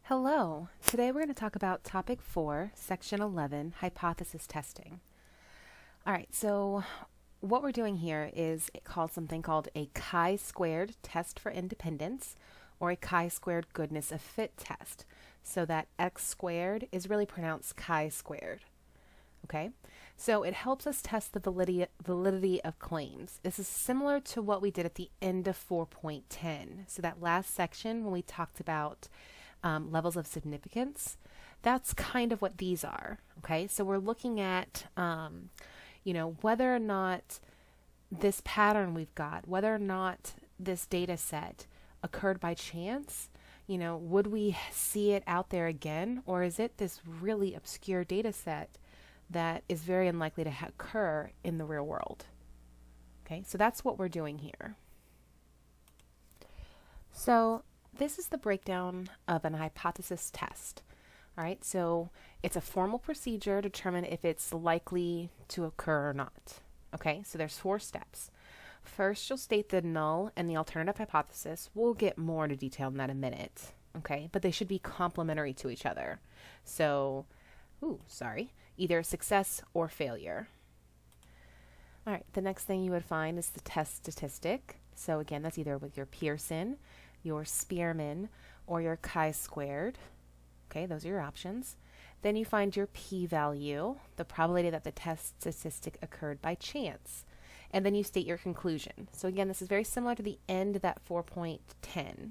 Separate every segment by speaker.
Speaker 1: Hello. Today we're going to talk about Topic 4, Section 11, Hypothesis Testing. All right, so what we're doing here is something called a Chi-squared test for independence, or a Chi-squared goodness of fit test. So that X squared is really pronounced Chi-squared. Okay, so it helps us test the validity of claims. This is similar to what we did at the end of 4.10. So that last section when we talked about levels of significance, that's kind of what these are. Okay, so we're looking at, whether or not this pattern we've got, whether or not this data set occurred by chance, would we see it out there again, or is it this really obscure data set that is very unlikely to occur in the real world? Okay, so that's what we're doing here. So this is the breakdown of an hypothesis test. All right, so it's a formal procedure to determine if it's likely to occur or not. Okay, so there's 4 steps. First, you'll state the null and the alternative hypothesis. We'll get more into detail on that in a minute. Okay, but they should be complementary to each other. So, either success or failure. All right, the next thing you would find is the test statistic. So again, that's either with your Pearson, your Spearman, or your chi-squared. Okay, those are your options. Then you find your p-value, the probability that the test statistic occurred by chance. And then you state your conclusion. So again, this is very similar to the end of that 4.10.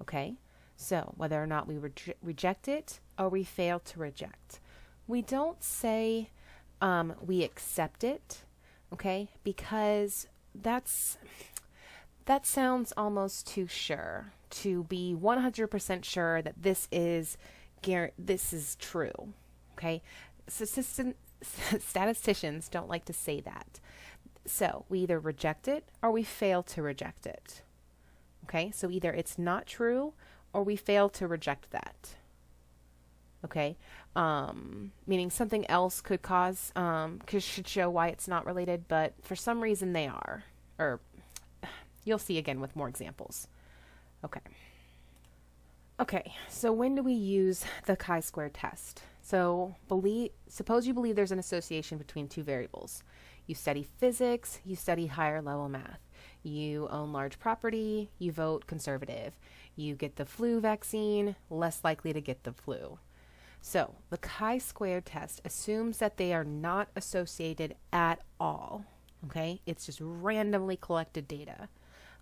Speaker 1: Okay, so whether or not we reject it or we fail to reject. We don't say we accept it, okay, because that sounds almost too sure, to be 100% sure that this is true, okay? Statisticians don't like to say that. So we either reject it or we fail to reject it, okay? So either it's not true or we fail to reject that, okay? Meaning something else could should show why it's not related, but for some reason they are, or you'll see again with more examples. Okay, so when do we use the chi-squared test? So suppose you believe there's an association between 2 variables. You study physics, you study higher level math. You own large property, you vote conservative. You get the flu vaccine, less likely to get the flu. So the chi-squared test assumes that they are not associated at all. Okay, it's just randomly collected data.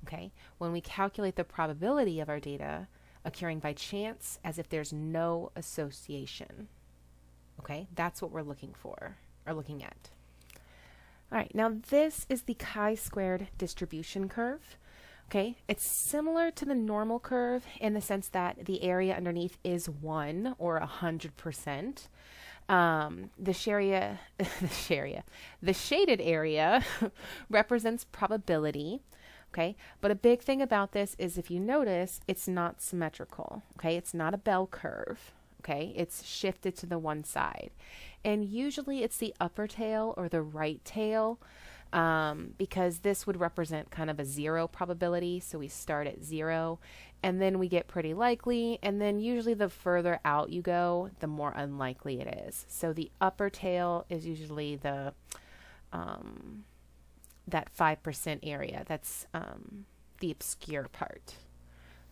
Speaker 1: Okay, when we calculate the probability of our data occurring by chance as if there's no association. Okay, that's what we're looking at. All right, now this is the chi-squared distribution curve. Okay, it's similar to the normal curve in the sense that the area underneath is 1 or 100%. The shaded area represents probability. Okay, but a big thing about this is, if you notice, it's not symmetrical. Okay, it's not a bell curve. Okay, it's shifted to the one side, and usually it's the upper tail or the right tail, because this would represent kind of a 0 probability. So we start at 0 and then we get pretty likely, and then usually the further out you go, the more unlikely it is. So the upper tail is usually the that 5% area. That's the obscure part.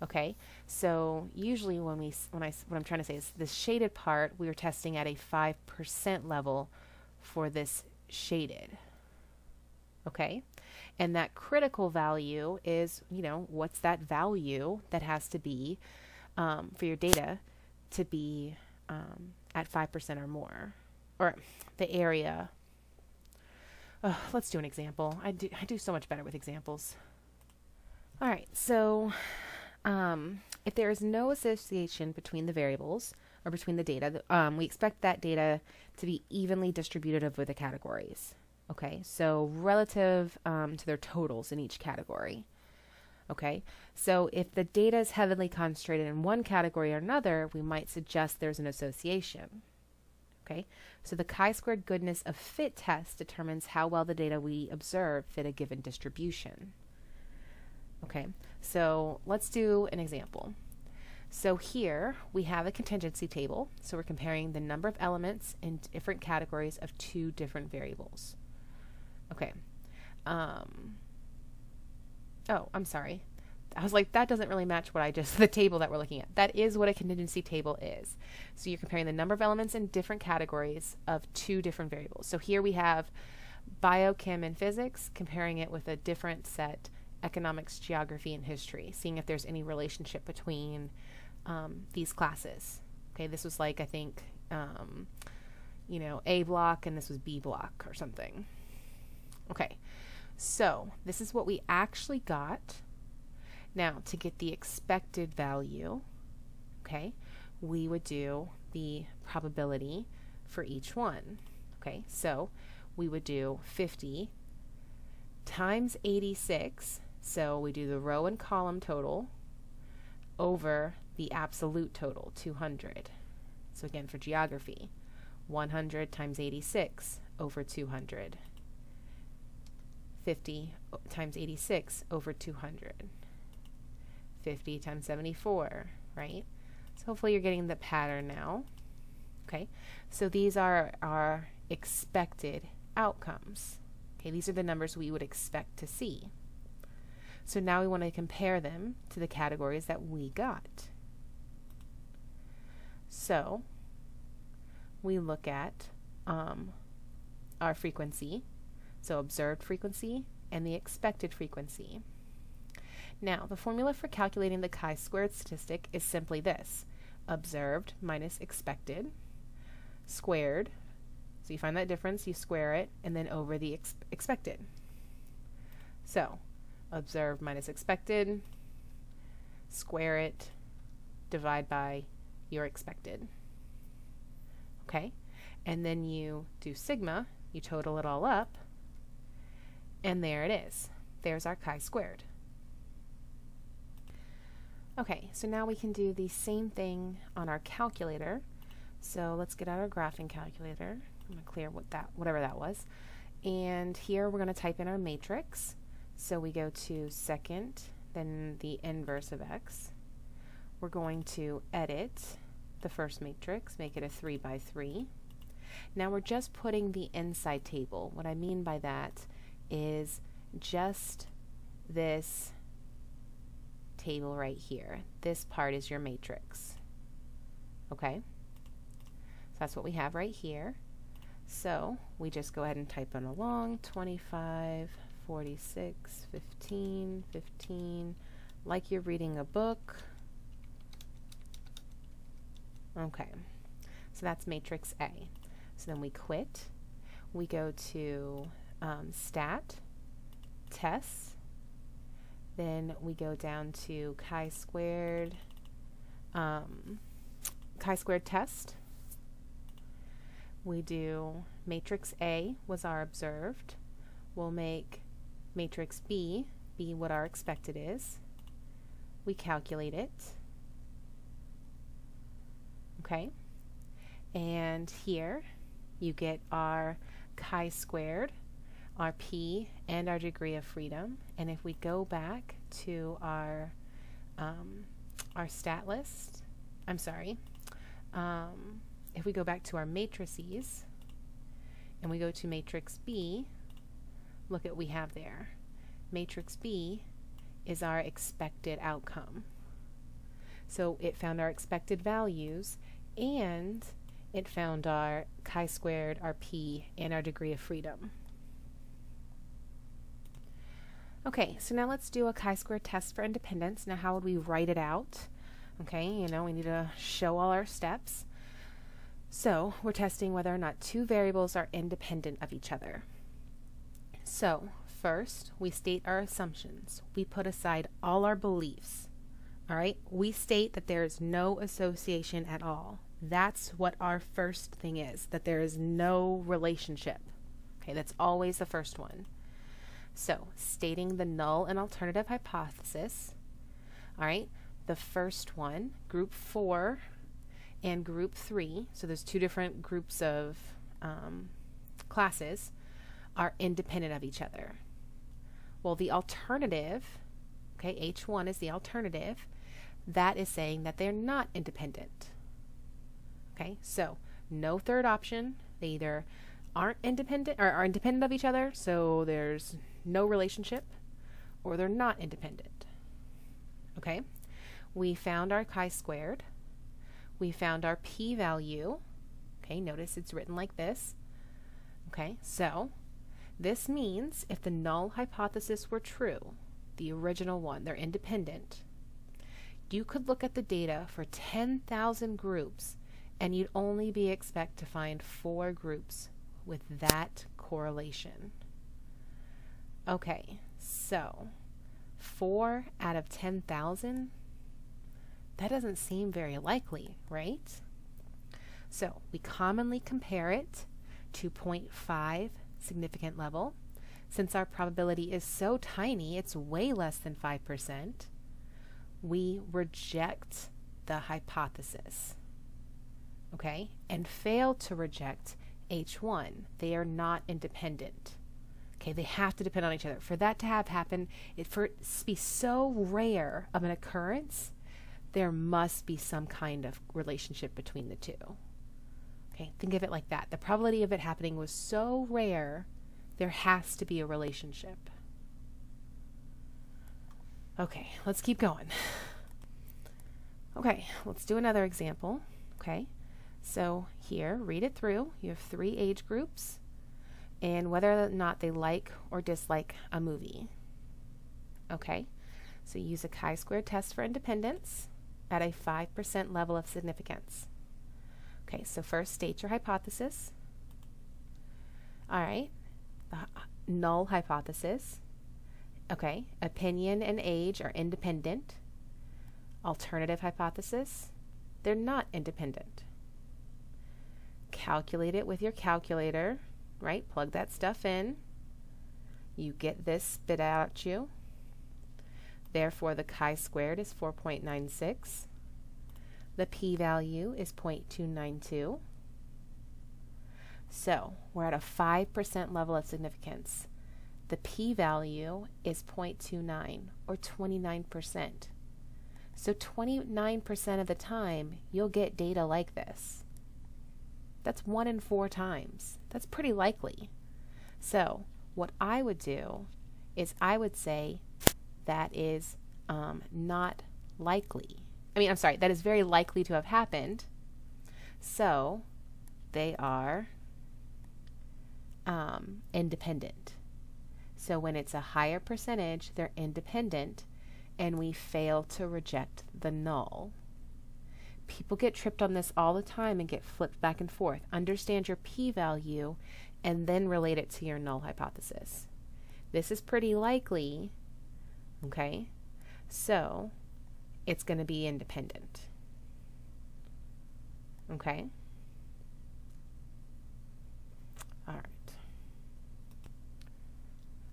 Speaker 1: Okay, so usually what I'm trying to say is this shaded part, we are testing at a 5% level for this shaded. Okay, and that critical value is, what's that value that has to be for your data to be at 5% or more, or the area. Let's do an example. I do so much better with examples. All right, so if there is no association between the variables or between the data, we expect that data to be evenly distributed over the categories. Okay, so relative to their totals in each category. Okay, so if the data is heavily concentrated in one category or another, we might suggest there's an association. Okay, so the chi-squared goodness of fit test determines how well the data we observe fit a given distribution. Okay, so let's do an example. So here we have a contingency table. So we're comparing the number of elements in different categories of two different variables. Okay. Oh, I'm sorry. I was like, that doesn't really match what the table that we're looking at. That is what a contingency table is. So you're comparing the number of elements in different categories of two different variables. So here we have biochem and physics, comparing it with a different set, economics, geography, and history, seeing if there's any relationship between these classes. Okay, this was like, I think, you know, A block, and this was B block or something. Okay, so this is what we actually got. Now, to get the expected value, okay, we would do the probability for each one. Okay, so we would do 50 times 86, so we do the row and column total over the absolute total, 200. So again, for geography, 100 times 86 over 200. 50 times 86 over 200. 50 times 74, right? So hopefully you're getting the pattern now. Okay, so these are our expected outcomes. Okay, these are the numbers we would expect to see. So now we want to compare them to the categories that we got. So we look at our frequency, so observed frequency and the expected frequency. Now, the formula for calculating the chi-squared statistic is simply this: observed minus expected squared. So you find that difference, you square it, and then over the expected. So observed minus expected, square it, divide by your expected. Okay, and then you do sigma, you total it all up, and there it is. There's our chi-squared. Okay, so now we can do the same thing on our calculator. So let's get out our graphing calculator. I'm going to clear whatever that was. And here we're going to type in our matrix. So we go to second, then the inverse of x. We're going to edit the first matrix, make it a 3 by 3. Now we're just putting the inside table. What I mean by that is just this table right here. This part is your matrix. Okay? So that's what we have right here. So we just go ahead and type in along 25, 46, 15, 15, like you're reading a book. Okay, so that's matrix A. So then we quit. We go to stat, tests. Then we go down to chi-squared test. We do matrix A was our observed. We'll make matrix B be what our expected is. We calculate it. Okay, and here you get our chi-squared, our P, and our degree of freedom. And if we go back to our stat list, if we go back to our matrices and we go to matrix B, look at what we have there. Matrix B is our expected outcome. So it found our expected values, and it found our chi-squared, our P, and our degree of freedom. Okay, so now let's do a chi-squared test for independence. Now, how would we write it out? Okay, you know, we need to show all our steps. So we're testing whether or not two variables are independent of each other. So first, we state our assumptions. We put aside all our beliefs. All right, we state that there is no association at all. That's what our first thing is, that there is no relationship. Okay, that's always the first one. So, stating the null and alternative hypothesis. All right, the first one, group 4 and group 3, so there's two different groups of classes, are independent of each other. Well, the alternative, okay, H1 is the alternative, that is saying that they're not independent. Okay, so no third option. They either aren't independent or are independent of each other, so there's no relationship, or they're not independent. Okay, we found our chi-squared. We found our p-value. Okay, notice it's written like this. Okay, so this means if the null hypothesis were true, the original one, they're independent, you could look at the data for 10,000 groups and you'd only be expect to find 4 groups with that correlation. Okay, so 4 out of 10,000, that doesn't seem very likely, right? So we commonly compare it to 0.5 significant level. Since our probability is so tiny, it's way less than 5%, we reject the hypothesis, okay, and fail to reject H1. They are not independent. Okay, they have to depend on each other. For that to have happened, for it to be so rare of an occurrence, there must be some kind of relationship between the two. Okay, think of it like that. The probability of it happening was so rare, there has to be a relationship. Okay, let's keep going. Okay, let's do another example. Okay, so here, read it through. You have 3 age groups and whether or not they like or dislike a movie. Okay, so use a chi-squared test for independence at a 5% level of significance. Okay, so first state your hypothesis. All right, the null hypothesis. Okay, opinion and age are independent. Alternative hypothesis, they're not independent. Calculate it with your calculator, right? Plug that stuff in. You get this spit out at you. Therefore, the chi-squared is 4.96. The p-value is 0.292. So we're at a 5% level of significance. The p-value is 0.29, or 29%. So 29% of the time, you'll get data like this. That's 1 in 4 times. That's pretty likely. So what I would do is I would say that is not likely. That is very likely to have happened. So they are independent. So when it's a higher percentage, they're independent, and we fail to reject the null. People get tripped on this all the time and get flipped back and forth. Understand your p-value and then relate it to your null hypothesis. This is pretty likely, okay? So it's going to be independent. Okay? All right.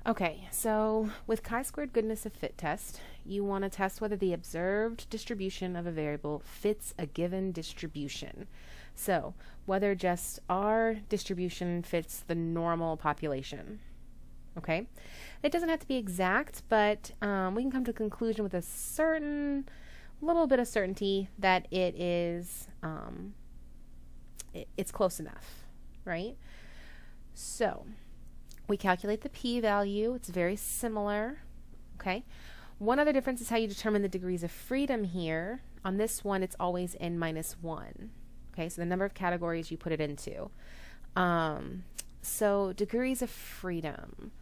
Speaker 1: Okay, so with chi-squared goodness of fit test, you want to test whether the observed distribution of a variable fits a given distribution. So whether just our distribution fits the normal population. Okay? It doesn't have to be exact, but we can come to a conclusion with a little bit of certainty that it is, it's close enough, right? So we calculate the p-value. It's very similar, okay? One other difference is how you determine the degrees of freedom here. On this one, it's always n-1, okay? So the number of categories you put it into. So degrees of freedom,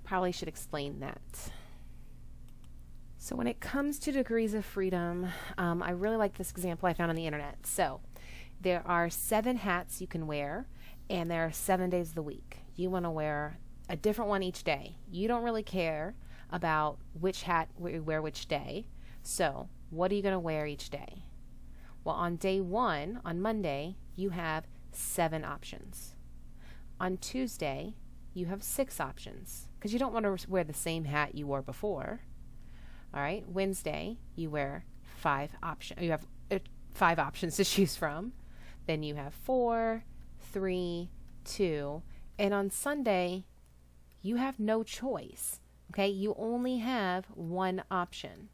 Speaker 1: probably should explain that. So when it comes to degrees of freedom, I really like this example I found on the internet. So there are 7 hats you can wear, and there are 7 days of the week. You want to wear a different one each day. You don't really care about which hat you wear which day. So what are you going to wear each day? Well, on day 1, on Monday, you have 7 options. On Tuesday, you have 6 options because you don't want to wear the same hat you wore before. All right, Wednesday, you wear 5 options. You have 5 options to choose from. Then you have 4, 3, 2, and on Sunday, you have no choice. Okay, you only have 1 option.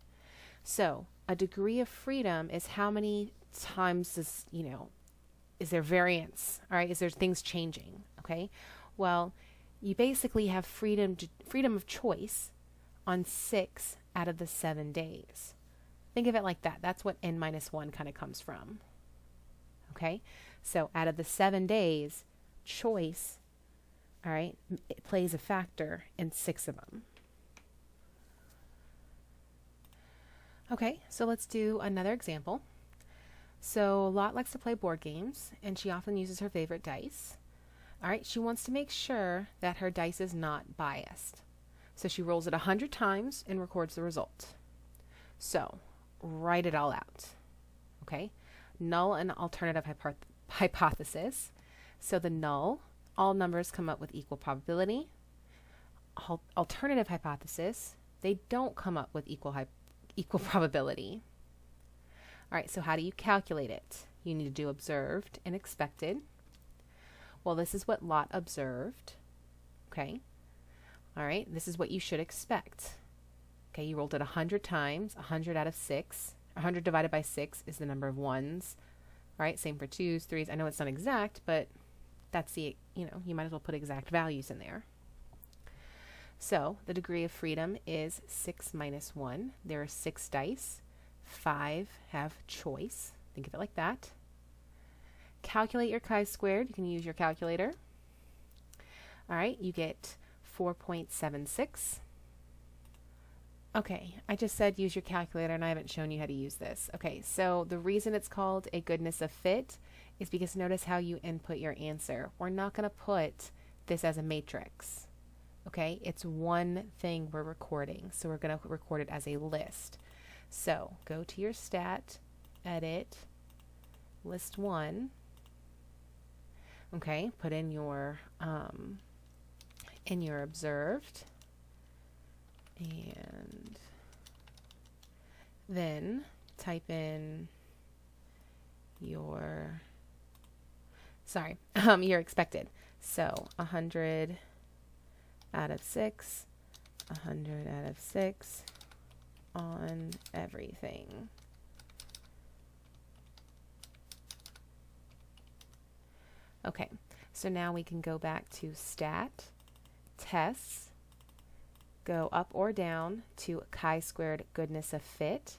Speaker 1: So a degree of freedom is how many times is, is there variance, all right? Is there things changing, okay? Well, you basically have freedom of choice on 6 out of the 7 days. Think of it like that. That's what n minus 1 kind of comes from, okay? So out of the 7 days, choice, all right, it plays a factor in 6 of them. Okay, so let's do another example. So Lot likes to play board games, and she often uses her favorite dice. All right, she wants to make sure that her dice is not biased. So she rolls it 100 times and records the result. So write it all out. Okay, null and alternative hypothesis. So the null, all numbers come up with equal probability. Alternative hypothesis, they don't come up with equal probability. All right, so how do you calculate it? You need to do observed and expected. Well, this is what Lot observed. Okay. All right, this is what you should expect. Okay, you rolled it 100 times, 100 out of 6. 100 divided by 6 is the number of ones. All right, same for 2s, 3s. I know it's not exact, but that's the, you might as well put exact values in there. So the degree of freedom is 6 minus 1. There are 6 dice. 5 have choice. Think of it like that. Calculate your chi-squared. You can use your calculator. All right, you get 4.76. Okay, I just said use your calculator and I haven't shown you how to use this. Okay, so the reason it's called a goodness of fit is because notice how you input your answer. We're not going to put this as a matrix. Okay, it's one thing we're recording, so we're going to record it as a list. So go to your stat, edit, list 1. Okay, put in your observed, and then type in your your expected. So 100 out of 6, 100 out of 6 on everything. Okay, so now we can go back to stat, tests, go up or down to chi-squared goodness of fit.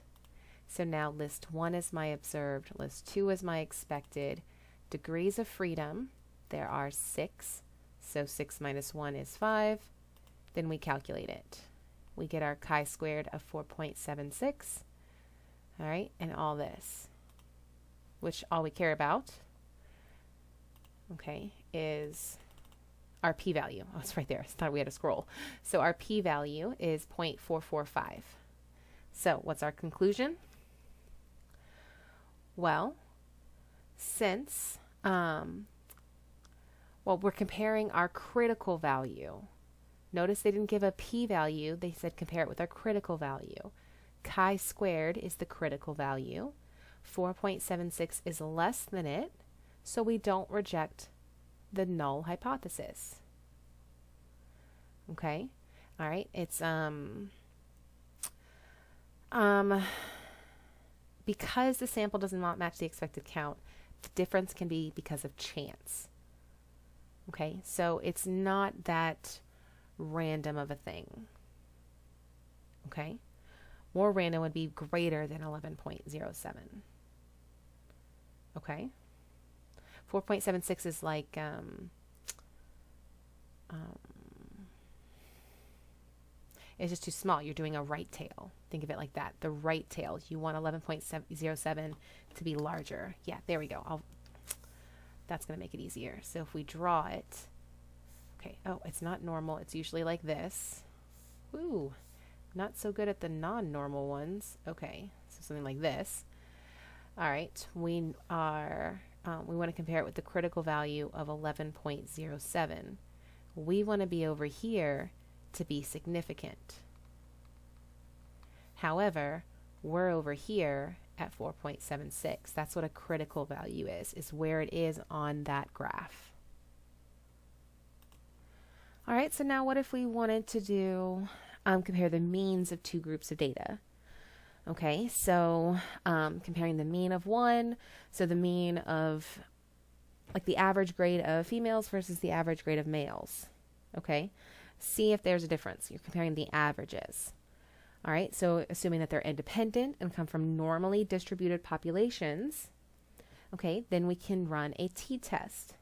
Speaker 1: So now list 1 is my observed, list 2 is my expected. Degrees of freedom, there are 6. So 6 minus 1 is 5. Then we calculate it. We get our chi-squared of 4.76. All right, and all this, which all we care about, okay, is our p-value. Oh, it's right there. I thought we had to scroll. So our p-value is 0.445. So what's our conclusion? Well, since, we're comparing our critical value. Notice they didn't give a p-value. They said compare it with our critical value. Chi-squared is the critical value. 4.76 is less than it, so we don't reject the null hypothesis. Okay? All right. It's because the sample does not match the expected count, the difference can be because of chance. Okay? So it's not that random of a thing. Okay? More random would be greater than 11.07. Okay? 4.76 is like it's just too small. You're doing a right tail. Think of it like that. The right tail. You want 11.07 to be larger. Yeah, there we go. That's going to make it easier. So if we draw it, okay, oh, it's not normal. It's usually like this. Ooh, not so good at the non-normal ones. Okay, so something like this. All right, we want to compare it with the critical value of 11.07. We want to be over here to be significant. However, we're over here at 4.76. That's what a critical value is where it is on that graph. All right, so now what if we wanted to do compare the means of two groups of data? Okay, so comparing the mean of one, so the mean of like the average grade of females versus the average grade of males. Okay, see if there's a difference. You're comparing the averages. All right, so assuming that they're independent and come from normally distributed populations, okay, then we can run a t-test.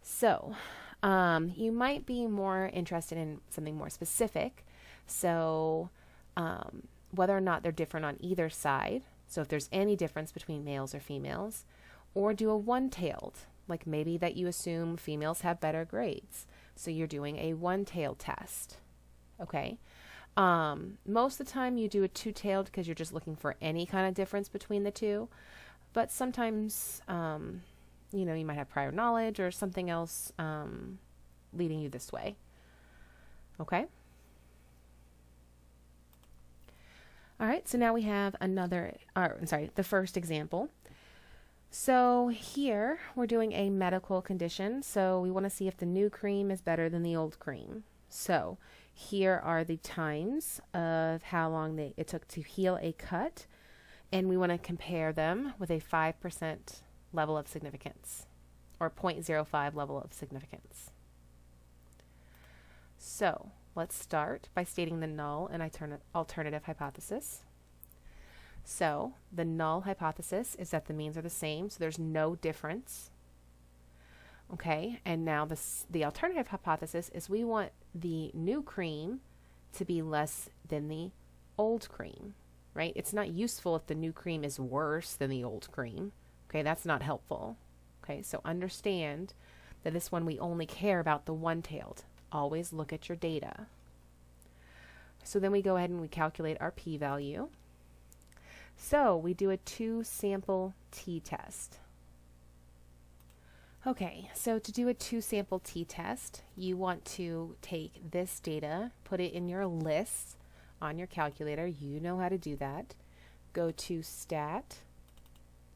Speaker 1: So you might be more interested in something more specific. So whether or not they're different on either side, so if there's any difference between males or females, or do a one-tailed, like maybe that you assume females have better grades. So you're doing a one-tailed test, okay? Most of the time you do a two-tailed because you're just looking for any kind of difference between the two, but sometimes, you know, you might have prior knowledge or something else leading you this way, okay? All right, so now we have the first example. So here we're doing a medical condition. So we want to see if the new cream is better than the old cream. So here are the times of how long it took to heal a cut. And we want to compare them with a 5% level of significance, or 0.05 level of significance. So let's start by stating the null and alternative hypothesis. So the null hypothesis is that the means are the same, so there's no difference. Okay, and now the alternative hypothesis is we want the new cream to be less than the old cream, right? It's not useful if the new cream is worse than the old cream. Okay, that's not helpful. Okay, so understand that this one we only care about the one-tailed. Always look at your data. So then we go ahead and we calculate our p-value. So we do a two-sample t-test. Okay, so to do a two-sample t-test, you want to take this data, put it in your list on your calculator. You know how to do that. Go to Stat,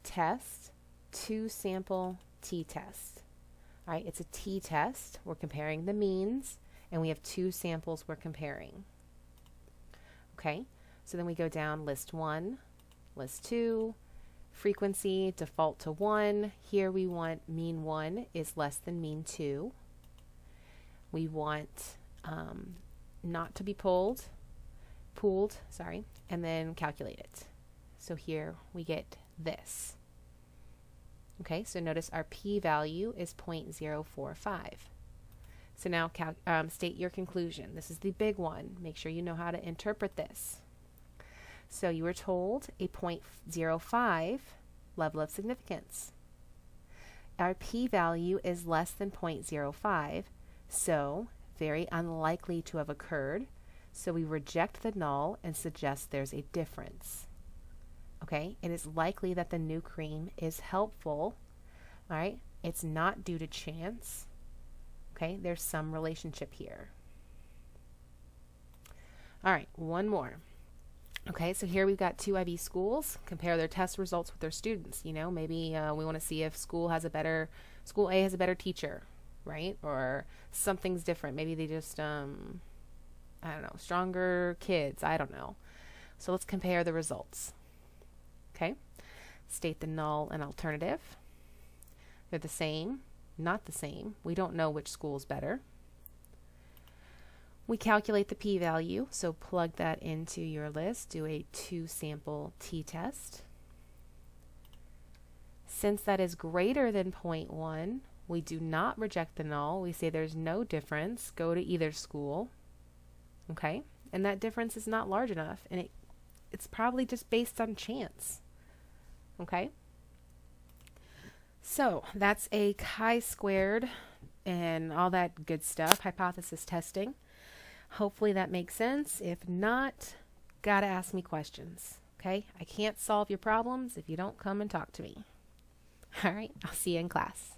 Speaker 1: Test, two-sample t-test. All right, it's a t-test. We're comparing the means, and we have two samples we're comparing. Okay, so then we go down list 1, list 2, frequency, default to 1. Here we want mean 1 is less than mean 2. We want not to be pooled, and then calculate it. So here we get this. Okay, so notice our p-value is 0.045. So now state your conclusion. This is the big one. Make sure you know how to interpret this. So you were told a 0.05 level of significance. Our p-value is less than 0.05, so very unlikely to have occurred. So we reject the null and suggest there's a difference. Okay, it is likely that the new cream is helpful. All right, it's not due to chance. Okay, there's some relationship here. All right, one more. Okay, so here we've got two IB schools. Compare their test results with their students. You know, maybe we want to see if school A has a better teacher, right? Or something's different. Maybe they just, I don't know, stronger kids. I don't know. So let's compare the results. Okay, state the null and alternative. They're the same, not the same. We don't know which school is better. We calculate the p-value, so plug that into your list. Do a two-sample t-test. Since that is greater than 0.1, we do not reject the null. We say there's no difference. Go to either school. Okay, and that difference is not large enough, and it's probably just based on chance. Okay, so that's a chi-squared and all that good stuff, hypothesis testing. Hopefully that makes sense. If not, gotta ask me questions. Okay, I can't solve your problems if you don't come and talk to me. All right, I'll see you in class.